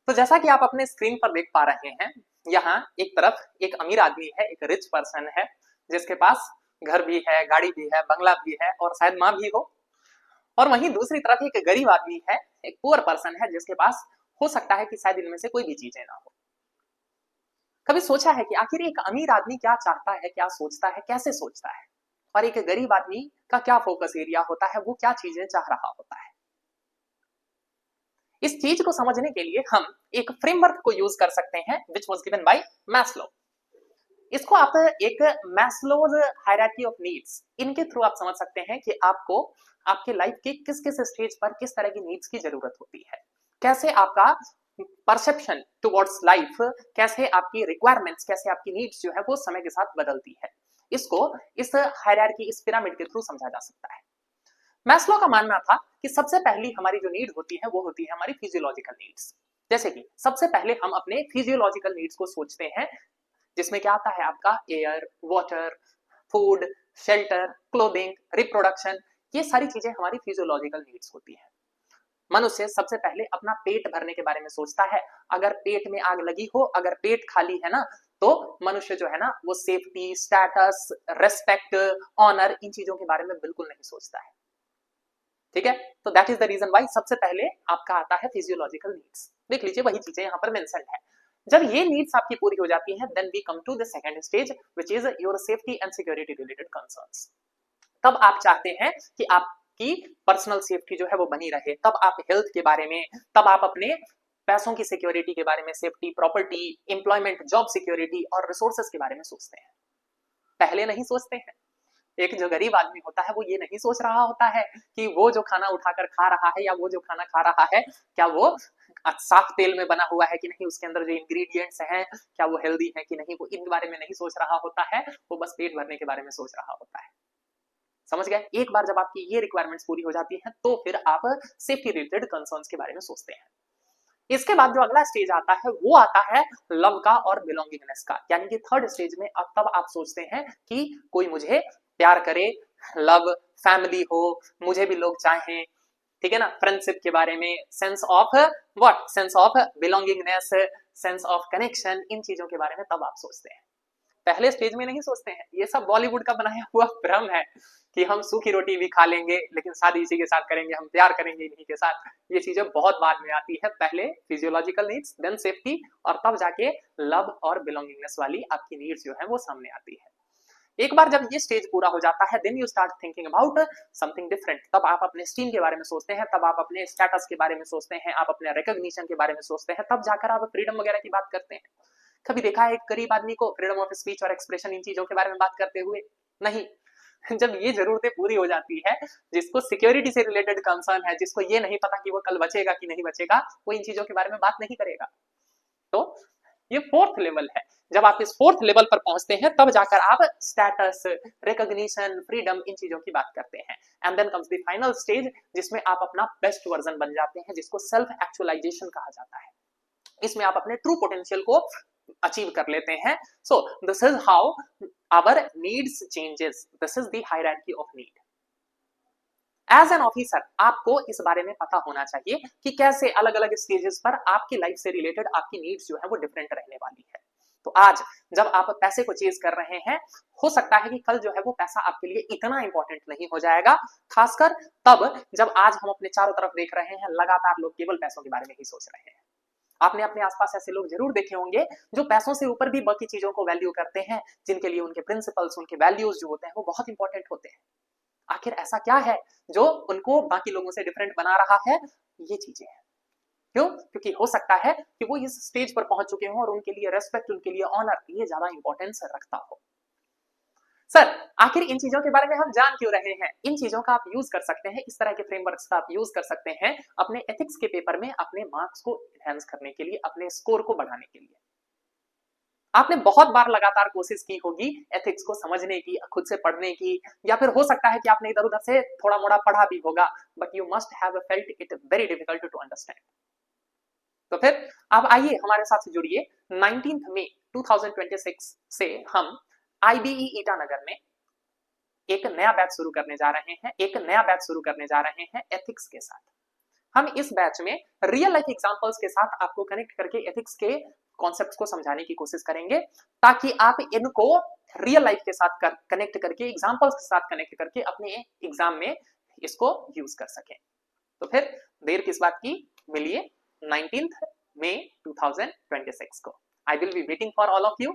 तो जैसा कि आप अपने स्क्रीन पर देख पा रहे हैं, यहाँ एक तरफ एक अमीर आदमी है, एक रिच पर्सन है जिसके पास घर भी है, गाड़ी भी है, बंगला भी है और शायद माँ भी हो। और वहीं दूसरी तरफ एक गरीब आदमी है, एक पुअर पर्सन है जिसके पास हो सकता है कि शायद इनमें से कोई भी चीजें ना हो। कभी सोचा है कि आखिर एक अमीर आदमी क्या चाहता है, क्या सोचता है, कैसे सोचता है, और एक गरीब आदमी का क्या फोकस एरिया होता है, वो क्या चीजें चाह रहा होता है? इस चीज को समझने के लिए हम एक फ्रेमवर्क को यूज कर सकते हैं which was given by Maslow. इसको आप एक मैस्लोज हायरार्की ऑफ नीड्स, इनके थ्रू आप समझ सकते हैं कि आपको आपके लाइफ के किस किस स्टेज पर किस तरह की नीड्स की जरूरत होती है, कैसे आपका परसेप्शन टुवर्ड्स लाइफ, कैसे आपकी रिक्वायरमेंट्स, कैसे आपकी नीड्स जो है वो समय के साथ बदलती है। इसको इस हायरार्की, इस पिरामिड के थ्रू समझा जा सकता है। मैस्लो का मानना था कि सबसे पहली हमारी जो नीड होती है वो होती है हमारी फिजियोलॉजिकल नीड्स। जैसे कि सबसे पहले हम अपने फिजियोलॉजिकल नीड्स को सोचते हैं, जिसमें क्या आता है आपका air, water, food, shelter, clothing, reproduction. ये सारी चीजें हमारी फिजियोलॉजिकल नीड्स होती है। मनुष्य सबसे पहले अपना पेट भरने के बारे में सोचता है। अगर पेट में आग लगी हो, अगर पेट खाली है ना, तो मनुष्य जो है ना वो सेफ्टी, स्टेटस, रेस्पेक्ट, ऑनर, इन चीजों के बारे में बिल्कुल नहीं सोचता है। ठीक है, तो that is the reason why सबसे पहले आपका आता है फिजियोलॉजिकल नीड्स। देख लीजिए वही चीजें यहाँ पर मेंशन है। जब ये नीड्स आपकी पूरी हो जाती है, then we come to the second stage which is your safety and security related concerns. तब आप चाहते हैं कि आपकी पर्सनल सेफ्टी जो है वो बनी रहे, तब आप हेल्थ के बारे में, तब आप अपने पैसों की सिक्योरिटी के बारे में, safety, property, employment, job security और रिसोर्सेस के बारे में सोचते हैं। पहले नहीं सोचते हैं। एक जो गरीब आदमी होता है वो ये नहीं सोच रहा होता है कि वो जो खाना उठाकर खा रहा है या वो जो खाना खा रहा है क्या वो साफ तेल में बना हुआ है कि नहीं, उसके अंदर जो इंग्रेडिएंट्स हैं क्या वो हेल्दी है कि नहीं, वो इन बारे में नहीं सोच रहा होता है, वो बस पेट भरने के बारे में सोच रहा होता है। समझ गए? एक बार जब आपकी ये रिक्वायरमेंट्स पूरी हो जाती है तो फिर आप सेफ्टी रिलेटेड कंसर्न्स के बारे में सोचते हैं। इसके बाद जो अगला स्टेज आता है वो आता है लव का और बिलोंगिंगनेस का, यानी कि थर्ड स्टेज में अब तब आप सोचते हैं कि कोई मुझे प्यार करे, लव, फैमिली हो, मुझे भी लोग चाहें, ठीक है ना, फ्रेंडशिप के बारे में, sense of what, sense of belongingness, sense of connection, इन चीजों के बारे में तब आप सोचते हैं। पहले स्टेज में नहीं सोचते हैं। ये सब बॉलीवुड का बनाया हुआ भ्रम है कि हम सूखी रोटी भी खा लेंगे लेकिन शादी इसी के साथ करेंगे, हम प्यार करेंगे इन्हीं के साथ। ये चीजें बहुत बाद में आती है। पहले फिजियोलॉजिकल नीड्स, देन सेफ्टी, और तब जाके लव और बिलोंगिंगनेस वाली आपकी नीड्स जो है वो सामने आती है। एक बार जब ये स्टेज पूरा हो जाता है, then you start thinking about something different. तब आप अपने स्टीम के बारे में सोचते हैं, तब आप अपने स्टेटस के बारे में सोचते हैं, आप अपने रिकॉग्निशन के बारे में सोचते हैं, तब जाकर आप फ्रीडम वगैरह की बात करते हैं। कभी देखा है एक गरीब आदमी को फ्रीडम ऑफ स्पीच और एक्सप्रेशन, इन चीजों के बारे में बात करते हुए? नहीं। जब ये जरूरतें पूरी हो जाती है, जिसको सिक्योरिटी से रिलेटेड कंसर्न है, जिसको ये नहीं पता कि वो कल बचेगा कि नहीं बचेगा, वो इन चीजों के बारे में बात नहीं करेगा। तो ये फोर्थ लेवल है। जब आप इस फोर्थ लेवल पर पहुंचते हैं तब जाकर आप स्टेटस, रिकॉग्निशन, फ्रीडम, इन चीजों की बात करते हैं। And then comes the final stage जिसमें आप अपना बेस्ट वर्जन बन जाते हैं, जिसको सेल्फ एक्चुअलाइजेशन कहा जाता है। इसमें आप अपने ट्रू पोटेंशियल को अचीव कर लेते हैं। So this is how our needs changes, this is the hierarchy of need. As an officer आपको इस बारे में पता होना चाहिए कि कैसे अलग अलग स्टेजेस पर आपकी लाइफ से रिलेटेड आपकी नीड्स जो है वो डिफरेंट रहने वाली है। तो आज जब आप पैसे को चेज कर रहे हैं, हो सकता है कि कल जो है वो पैसा आपके लिए इतना इंपॉर्टेंट नहीं हो जाएगा, खासकर तब जब आज हम अपने चारों तरफ देख रहे हैं लगातार लोग केवल पैसों के बारे में ही सोच रहे हैं। आपने अपने आसपास ऐसे लोग जरूर देखे होंगे जो पैसों से ऊपर भी बाकी चीजों को वैल्यू करते हैं, जिनके लिए उनके प्रिंसिपल्स, उनके वैल्यूज जो होते हैं वो बहुत इंपॉर्टेंट होते हैं। आखिर ऐसा क्या है जो उनको बाकी लोगों से डिफरेंट बना रहा है? ये चीजें हैं। क्यों? क्योंकि हो सकता है कि वो इस स्टेज पर पहुंच चुके हों और उनके लिए रेस्पेक्ट, उनके लिए ऑनर ये ज्यादा इंपॉर्टेंस रखता हो। सर आखिर इन चीजों के बारे में हम जान क्यों रहे हैं? इन चीजों का आप यूज कर सकते हैं, इस तरह के फ्रेमवर्क्स का आप यूज कर सकते हैं अपने एथिक्स के पेपर में, अपने मार्क्स को एनहांस करने के लिए, अपने स्कोर को बढ़ाने के लिए। आपने बहुत बार लगातार कोशिश की होगी एथिक्स को समझने की, खुद से पढ़ने की, या फिर हो सकता है कि आपने इधर उधर से थोड़ा मोड़ा पढ़ा भी होगा, but you must have felt it very difficult to understand. तो फिर आप आइए हमारे साथ जुड़िए। 19 मई 2026 से हम आईबीई ईटानगर में एक नया बैच शुरू करने जा रहे हैं, एक नया बैच शुरू करने जा रहे हैं एथिक्स के साथ। हम इस बैच में रियल लाइफ एग्जांपल्स के साथ आपको कनेक्ट करके एथिक्स के कॉन्सेप्ट्स को समझाने की कोशिश करेंगे, ताकि आप इनको रियल लाइफ के साथ कनेक्ट करके, एग्जांपल्स के साथ कनेक्ट करके अपने एग्जाम में इसको यूज कर सकें। तो फिर देर किस बात की, मिलिए 19 मई 2026 को। I will be waiting for all of you.